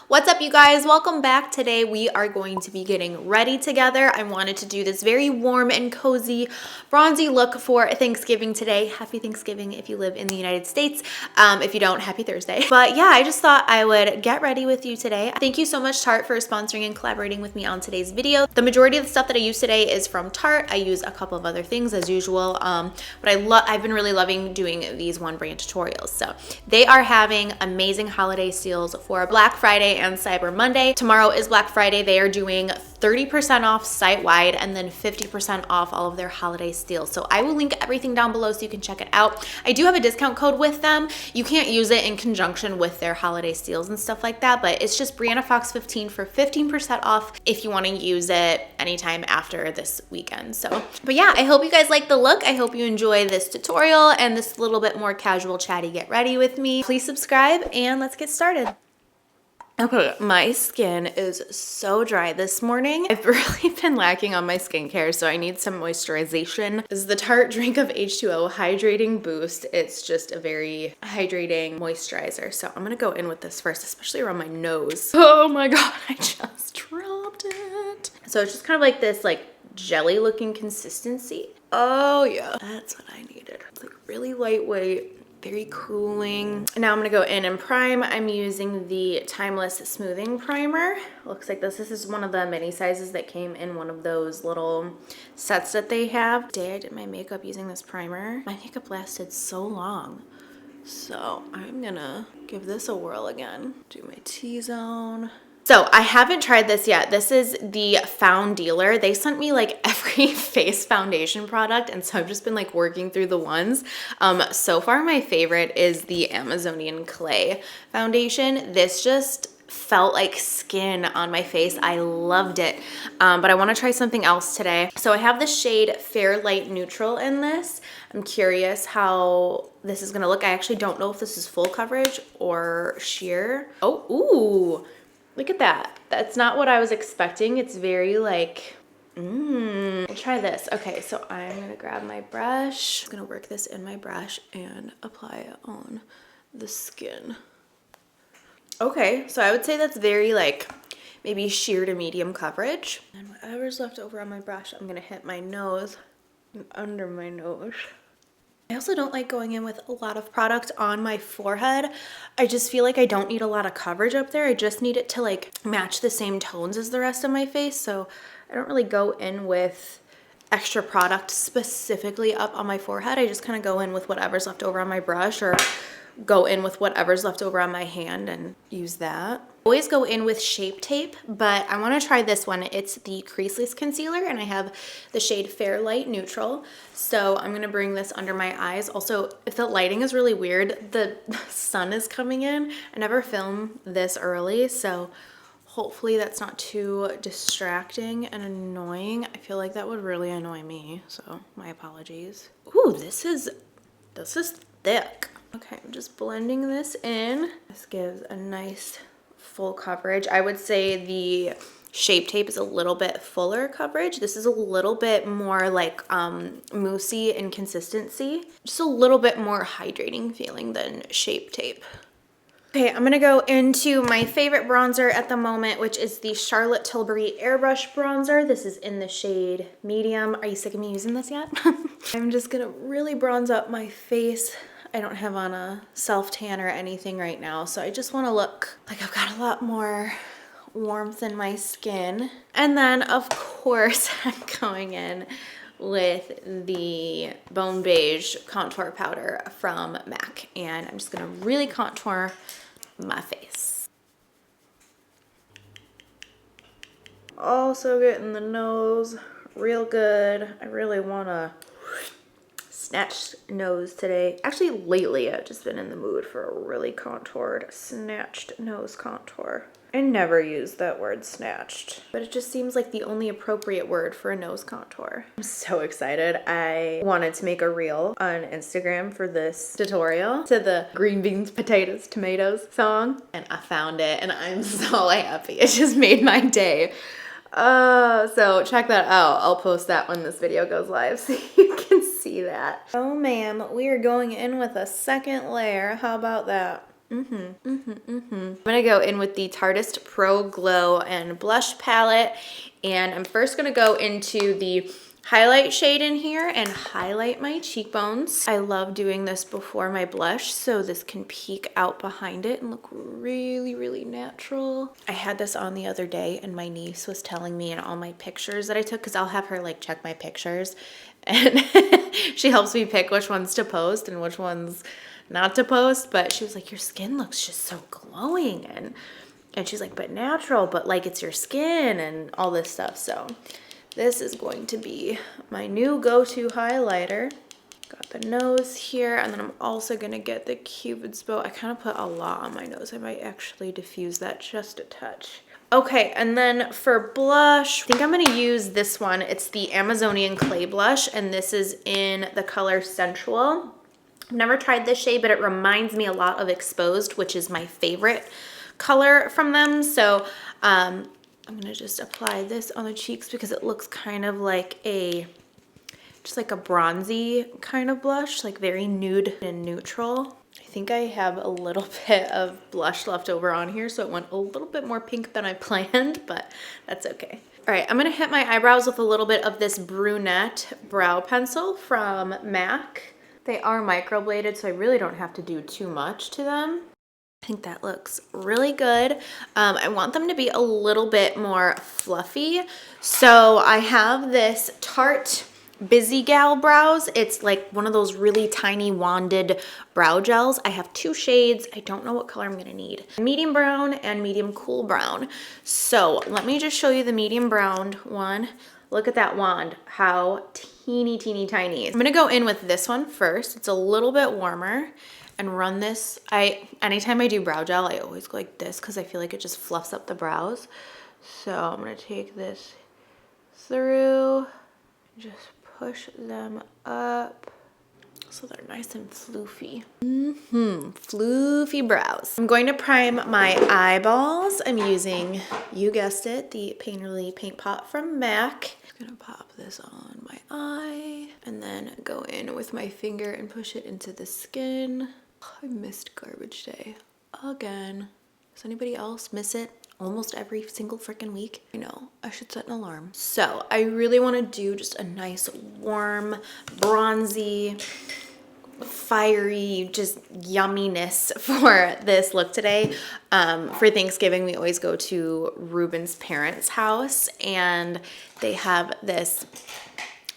What's up, you guys? Welcome back. Today we are going to be getting ready together. I wanted to do this very warm and cozy bronzy look for Thanksgiving today. Happy Thanksgiving if you live in the United States. If you don't, happy Thursday. But yeah, I just thought I would get ready with you today. Thank you so much, Tarte, for sponsoring and collaborating with me on today's video. The majority of the stuff that I use today is from Tarte. I use a couple of other things as usual, but I've been really loving doing these one brand tutorials. So they are having amazing holiday sales for Black Friday and Cyber Monday. Tomorrow is Black Friday. They are doing 30% off site-wide and then 50% off all of their holiday steals. So I will link everything down below so you can check it out. I do have a discount code with them. You can't use it in conjunction with their holiday steals and stuff like that, but it's just Brianna Fox 15 for 15% off if you want to use it anytime after this weekend. So, but yeah, I hope you guys like the look. I hope you enjoy this tutorial and this little bit more casual chatty get ready with me. Please subscribe and let's get started. Okay, my skin is so dry this morning. I've really been lacking on my skincare, so I need some moisturization. This is the Tarte Drink of H2O Hydrating Boost. It's just a very hydrating moisturizer. So I'm gonna go in with this first, especially around my nose. Oh my God, I just dropped it. So it's just kind of like this jelly looking consistency. Oh yeah, that's what I needed. It's like really lightweight, very cooling. Now I'm gonna go in and prime. I'm using the Timeless Smoothing Primer. Looks like this. This is one of the mini sizes that came in one of those little sets that they have. Today I did my makeup using this primer. My makeup lasted so long. So I'm gonna give this a whirl again. Do my T-zone. So I haven't tried this yet. This is the Found Dealer. They sent me like every face foundation product, and so I've just been like working through the ones. So far my favorite is the Amazonian Clay foundation. This just felt like skin on my face. I loved it, but I want to try something else today. So I have the shade Fair Light Neutral in this. I'm curious how this is gonna look. I actually don't know if this is full coverage or sheer. Oh, ooh. Look at that. That's not what I was expecting. It's very like, We'll try this. Okay, so I'm gonna grab my brush. I'm gonna work this in my brush and apply it on the skin. Okay, so I would say that's very like maybe sheer to medium coverage. And whatever's left over on my brush, I'm gonna hit my nose and under my nose. I also don't like going in with a lot of product on my forehead. I just feel like I don't need a lot of coverage up there. I just need it to like match the same tones as the rest of my face. So I don't really go in with extra product specifically up on my forehead. I just kind of go in with whatever's left over on my brush or go in with whatever's left over on my hand and use that. Always go in with Shape Tape, but I want to try this one. It's the Creaseless Concealer, and I have the shade Fair Light Neutral. So I'm going to bring this under my eyes. Also, if the lighting is really weird, the sun is coming in. I never film this early, so hopefully that's not too distracting and annoying. I feel like that would really annoy me, so my apologies. Ooh, this is thick. Okay, I'm just blending this in. This gives a nice full coverage. I would say the Shape Tape is a little bit fuller coverage. This is a little bit more like moussey in consistency. Just a little bit more hydrating feeling than Shape Tape. Okay, I'm gonna go into my favorite bronzer at the moment, which is the Charlotte Tilbury Airbrush Bronzer. This is in the shade Medium. Are you sick of me using this yet? I'm just gonna really bronze up my face. I don't have on a self-tan or anything right now, so I just want to look like I've got a lot more warmth in my skin. And then, of course, I'm going in with the Bone Beige Contour Powder from MAC, and I'm just going to really contour my face. Also getting the nose real good. I really want to snatched nose today. Actually, lately I've just been in the mood for a really contoured, snatched nose contour. I never use that word snatched, but it just seems like the only appropriate word for a nose contour. I'm so excited. I wanted to make a reel on Instagram for this tutorial to the green beans, potatoes, tomatoes song, and I found it and I'm so happy. It just made my day. So check that out. I'll post that when this video goes live so you can see that. Oh ma'am, we are going in with a second layer. How about that? I'm gonna go in with the Tarte Pro Glow and Blush palette, and I'm first gonna go into the highlight shade in here and highlight my cheekbones. I love doing this before my blush so this can peek out behind it and look really, really natural. I had this on the other day and my niece was telling me in all my pictures that I took, because I'll have her like check my pictures and she helps me pick which ones to post and which ones not to post, but she was like, your skin looks just so glowing, and she's like, but natural, but like it's your skin and all this stuff. So this is going to be my new go-to highlighter. Got the nose here, and then I'm also gonna get the Cupid's bow. I kind of put a lot on my nose. I might actually diffuse that just a touch. Okay, and then for blush, I think I'm gonna use this one. It's the Amazonian Clay Blush, and this is in the color Sensual. I've never tried this shade, but it reminds me a lot of Exposed, which is my favorite color from them. So I'm gonna just apply this on the cheeks because it looks kind of like just like a bronzy kind of blush, like very nude and neutral. I think I have a little bit of blush left over on here, so it went a little bit more pink than I planned, but that's okay. All right, I'm gonna hit my eyebrows with a little bit of this brunette brow pencil from MAC. They are microbladed, so I really don't have to do too much to them. I think that looks really good. I want them to be a little bit more fluffy. So I have this Tarte Busy Gal brows. It's like one of those really tiny wanded brow gels. I have two shades. I don't know what color I'm gonna need. Medium brown and medium cool brown. So let me just show you the medium brown one. Look at that wand, how teeny, teeny, tiny. I'm gonna go in with this one first. It's a little bit warmer, and run this. Anytime I do brow gel, I always go like this because I feel like it just fluffs up the brows. So I'm gonna take this through, just push them up so they're nice and floofy. Floofy brows. I'm going to prime my eyeballs. I'm using, you guessed it, the Painterly Paint Pot from MAC. I'm gonna pop this on my eye and then go in with my finger and push it into the skin. I missed garbage day again. Does anybody else miss it almost every single freaking week? I know, I should set an alarm. So I really want to do just a nice warm bronzy fiery just yumminess for this look today. For Thanksgiving, we always go to Ruben's parents' house, and they have this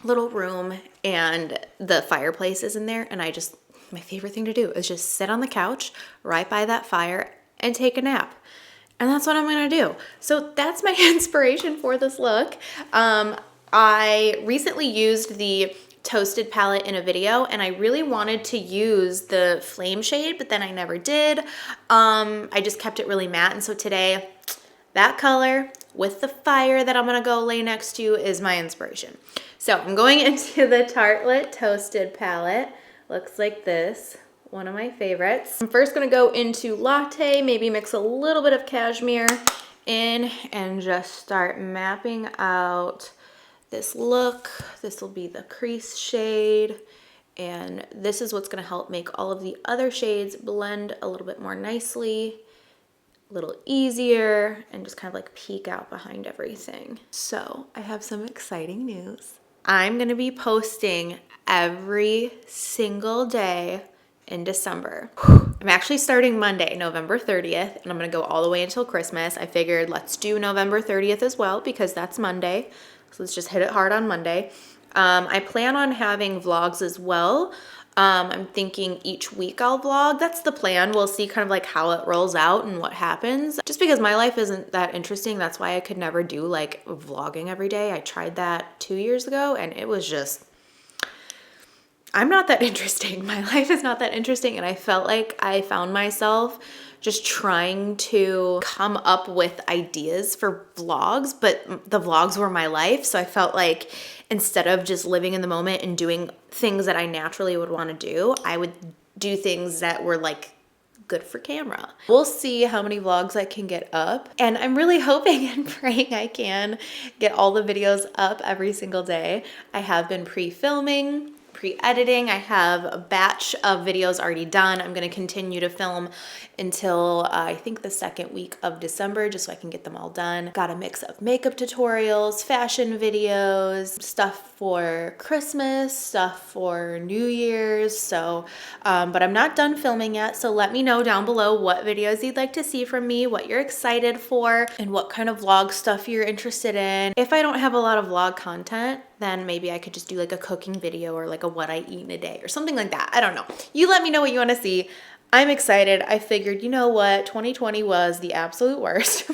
little room and the fireplace is in there, and my favorite thing to do is just sit on the couch right by that fire and take a nap. And that's what I'm gonna do. So that's my inspiration for this look. I recently used the Toasted palette in a video, and I really wanted to use the flame shade, but then I never did. I just kept it really matte, and so today that color with the fire that I'm gonna go lay next to is my inspiration. So I'm going into the Tartelette Toasted palette. Looks like this, one of my favorites. I'm first gonna go into Latte, maybe mix a little bit of cashmere in and just start mapping out this look. This will be the crease shade, and this is what's gonna help make all of the other shades blend a little bit more nicely, a little easier, and just kind of like peek out behind everything. So I have some exciting news. I'm gonna be posting every single day in December. I'm actually starting Monday, November 30th, and I'm gonna go all the way until Christmas. I figured let's do November 30th as well because that's Monday. So let's just hit it hard on Monday. I plan on having vlogs as well. I'm thinking each week I'll vlog. That's the plan. We'll see kind of like how it rolls out and what happens. Just because my life isn't that interesting, that's why I could never do like vlogging every day. I tried that 2 years ago and it was just, I'm not that interesting. My life is not that interesting, and I felt like I found myself just trying to come up with ideas for vlogs, but the vlogs were my life. So I felt like instead of just living in the moment and doing things that I naturally would want to do, I would do things that were like good for camera. We'll see how many vlogs I can get up, and I'm really hoping and praying I can get all the videos up every single day. I have been pre-editing. I have a batch of videos already done. I'm gonna continue to film until I think the second week of December, just so I can get them all done. Got a mix of makeup tutorials, fashion videos, stuff for Christmas, stuff for New Year's. So, but I'm not done filming yet. So let me know down below what videos you'd like to see from me, what you're excited for, and what kind of vlog stuff you're interested in. If I don't have a lot of vlog content, then maybe I could just do like a cooking video or like a what I eat in a day or something like that. I don't know. You let me know what you want to see. I'm excited. I figured, you know what? 2020 was the absolute worst.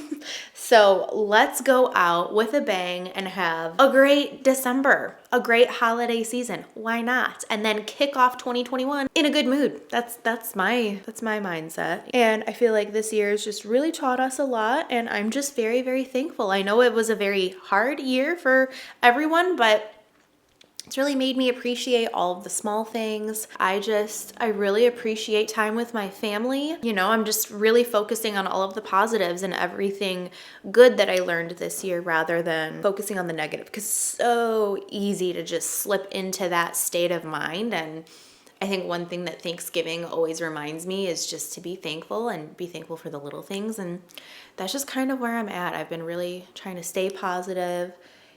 So let's go out with a bang and have a great December, a great holiday season. Why not? And then kick off 2021 in a good mood. That's my mindset. And I feel like this year has just really taught us a lot, and I'm just very, very thankful. I know it was a very hard year for everyone, but it's really made me appreciate all of the small things. I really appreciate time with my family. You know, I'm just really focusing on all of the positives and everything good that I learned this year rather than focusing on the negative, because it's so easy to just slip into that state of mind. And I think one thing that Thanksgiving always reminds me is just to be thankful and be thankful for the little things. And that's just kind of where I'm at. I've been really trying to stay positive.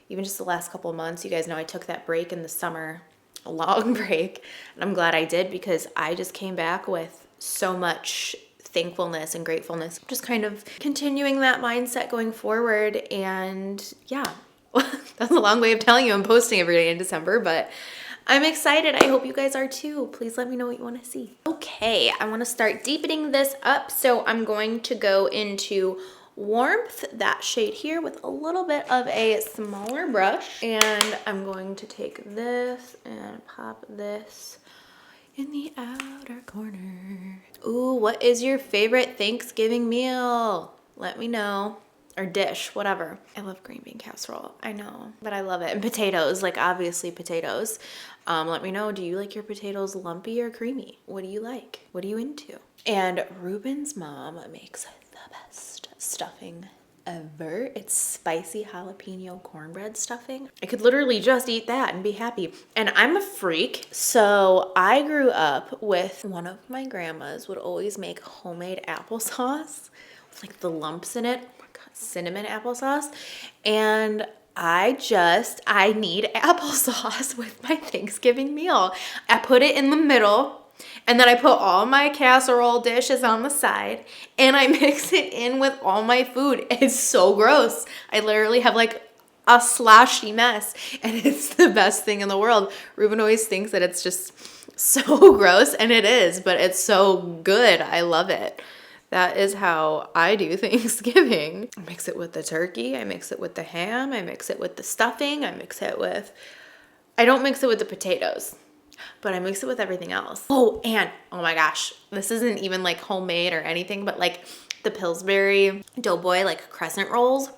Even just the last couple of months, you guys know I took that break in the summer, a long break, and I'm glad I did, because I just came back with so much thankfulness and gratefulness. Just kind of continuing that mindset going forward. And yeah, that's a long way of telling you I'm posting every day in December, but I'm excited. I hope you guys are too. Please let me know what you want to see. Okay, I want to start deepening this up, so I'm going to go into Warmth, that shade here, with a little bit of a smaller brush, and I'm going to take this and pop this in the outer corner. Ooh, what is your favorite Thanksgiving meal? Let me know. Or dish, whatever. I love green bean casserole, I know, but I love it. And potatoes, like obviously potatoes. Let me know, do you like your potatoes lumpy or creamy? What do you like? What are you into? And Ruben's mom makes the best stuffing ever. It's spicy jalapeno cornbread stuffing. I could literally just eat that and be happy. And I'm a freak, so I grew up with one of my grandmas would always make homemade applesauce with like the lumps in it. Oh my God, cinnamon applesauce. And I need applesauce with my Thanksgiving meal. I put it in the middle, and then I put all my casserole dishes on the side, and I mix it in with all my food. It's so gross. I literally have like a sloshy mess, and it's the best thing in the world. Ruben always thinks that it's just so gross, and it is, but it's so good. I love it. That is how I do Thanksgiving. I mix it with the turkey. I mix it with the ham. I mix it with the stuffing. I don't mix it with the potatoes, but I mix it with everything else. Oh, and oh my gosh, this isn't even like homemade or anything, but like the Pillsbury Doughboy like crescent rolls,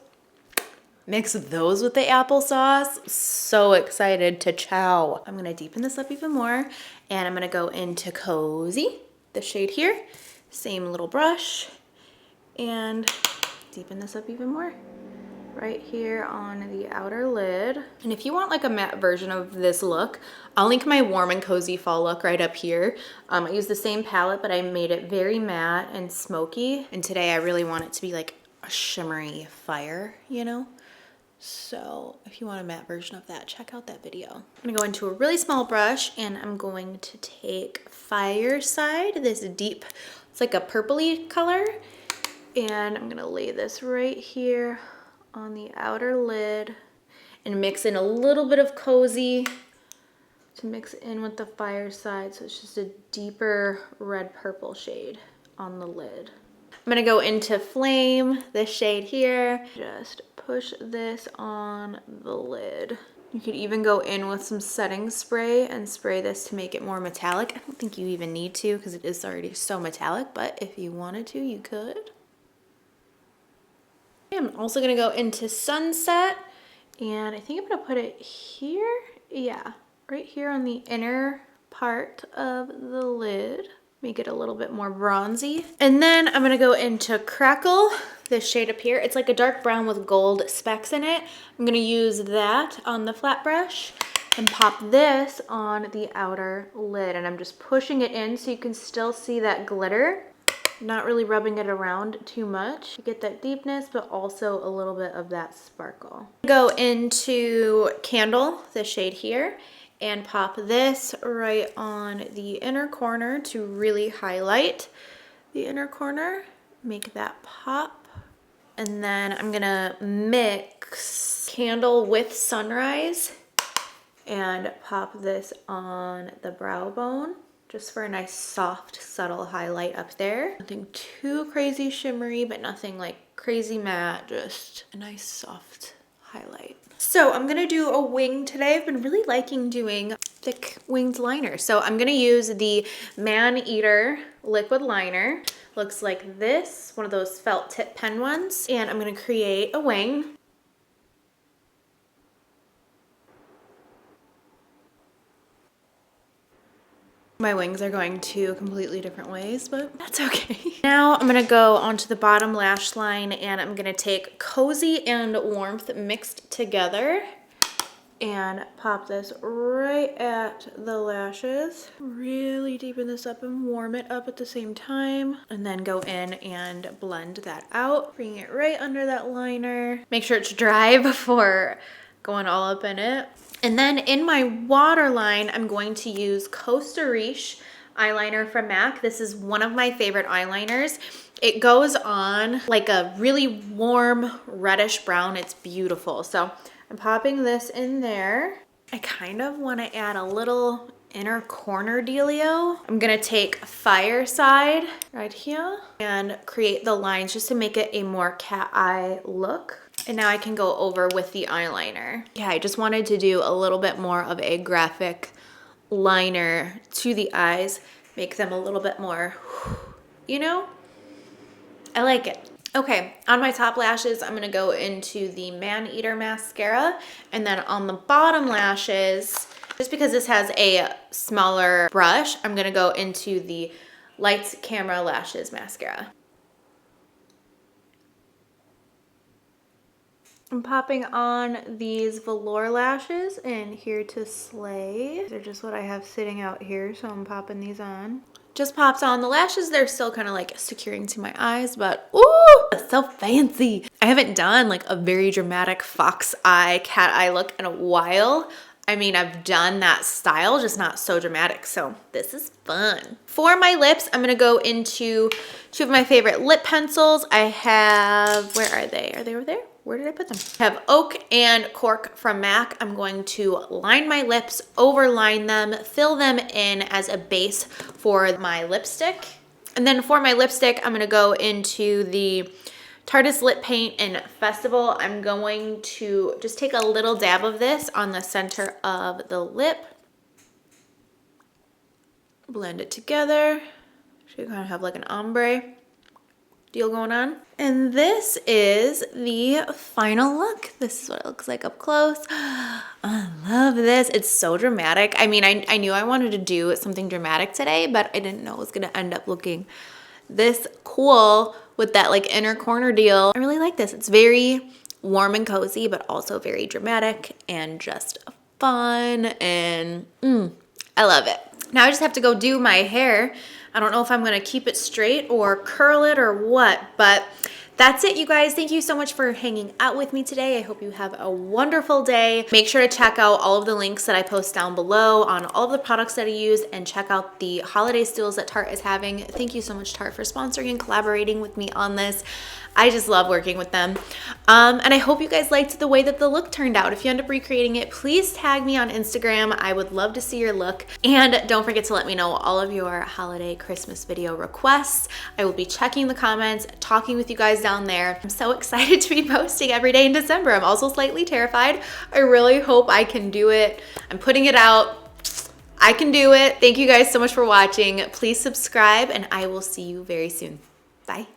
mix those with the applesauce. So excited to chow. I'm gonna deepen this up even more, and I'm gonna go into Cozy, the shade here, same little brush, and deepen this up even more right here on the outer lid. And if you want like a matte version of this look, I'll link my warm and cozy fall look right up here. I use the same palette, but I made it very matte and smoky. And today I really want it to be like a shimmery fire, you know? So if you want a matte version of that, check out that video. I'm gonna go into a really small brush, and I'm going to take Fireside, this deep, it's like a purpley color. And I'm gonna lay this right here on the outer lid and mix in a little bit of Cozy to mix in with the Fireside, so it's just a deeper red purple shade on the lid. I'm gonna go into Flame, this shade here. Just push this on the lid. You could even go in with some setting spray and spray this to make it more metallic. I don't think you even need to, because it is already so metallic, but if you wanted to, you could. I'm also gonna go into Sunset, and I think I'm gonna put it here. Yeah, right here on the inner part of the lid. Make it a little bit more bronzy. And then I'm gonna go into Crackle, this shade up here. It's like a dark brown with gold specks in it. I'm gonna use that on the flat brush. And pop this on the outer lid. And I'm just pushing it in so you can still see that glitter. Not really rubbing it around too much to get that deepness, but also a little bit of that sparkle. Go into Candle, the shade here, and pop this right on the inner corner to really highlight the inner corner. Make that pop. And then I'm gonna mix Candle with Sunrise and pop this on the brow bone, just for a nice soft, subtle highlight up there. Nothing too crazy shimmery, but nothing like crazy matte, just a nice soft highlight. So I'm gonna do a wing today. I've been really liking doing thick winged liner. So I'm gonna use the Man Eater liquid liner. Looks like this, one of those felt tip pen ones. And I'm gonna create a wing. My wings are going two completely different ways, but that's okay. Now I'm gonna go onto the bottom lash line and I'm gonna take Cozy and Warmth mixed together and pop this right at the lashes. Really deepen this up and warm it up at the same time. And then go in and blend that out. Bring it right under that liner. Make sure it's dry before going all up in it. And then in my waterline, I'm going to use Costa Riche eyeliner from MAC. This is one of my favorite eyeliners. It goes on like a really warm reddish brown. It's beautiful. So I'm popping this in there. I kind of want to add a little inner corner dealio. I'm gonna take Fireside right here and create the lines just to make it a more cat eye look. And now I can go over with the eyeliner. Yeah, I just wanted to do a little bit more of a graphic liner to the eyes, make them a little bit more, you know? I like it. Okay, on my top lashes, I'm gonna go into the Man Eater mascara. And then on the bottom lashes, just because this has a smaller brush, I'm gonna go into the Lights Camera Lashes mascara. I'm popping on these velour lashes in Here to Slay. They're just what I have sitting out here, so I'm popping these on. Just pops on. The lashes, they're still kind of like securing to my eyes, but ooh, that's so fancy. I haven't done like a very dramatic fox eye, cat eye look in a while. I mean, I've done that style, just not so dramatic, so this is fun. For my lips, I'm gonna go into two of my favorite lip pencils. I have, where are they? Are they over there? Where did I put them? I have Oak and Cork from MAC. I'm going to line my lips, overline them, fill them in as a base for my lipstick. And then for my lipstick, I'm gonna go into the Tarte Lip Paint in Festival. I'm going to just take a little dab of this on the center of the lip. Blend it together. Should kind of have like an ombre deal going on. And this is the final look. This is what it looks like up close. I love this. It's so dramatic. I mean, I knew I wanted to do something dramatic today, but I didn't know it was gonna end up looking this cool with that like inner corner deal. I really like this. It's very warm and cozy, but also very dramatic and just fun, and I love it. Now I just have to go do my hair. I don't know if I'm gonna keep it straight or curl it or what, but that's it, you guys. Thank you so much for hanging out with me today. I hope you have a wonderful day. Make sure to check out all of the links that I post down below on all of the products that I use, and check out the holiday steals that Tarte is having. Thank you so much, Tarte, for sponsoring and collaborating with me on this. I just love working with them. And I hope you guys liked the way that the look turned out. If you end up recreating it, please tag me on Instagram. I would love to see your look. And don't forget to let me know all of your holiday Christmas video requests. I will be checking the comments, talking with you guys down there. I'm so excited to be posting every day in December. I'm also slightly terrified. I really hope I can do it. I'm putting it out. I can do it. Thank you guys so much for watching. Please subscribe, and I will see you very soon. Bye.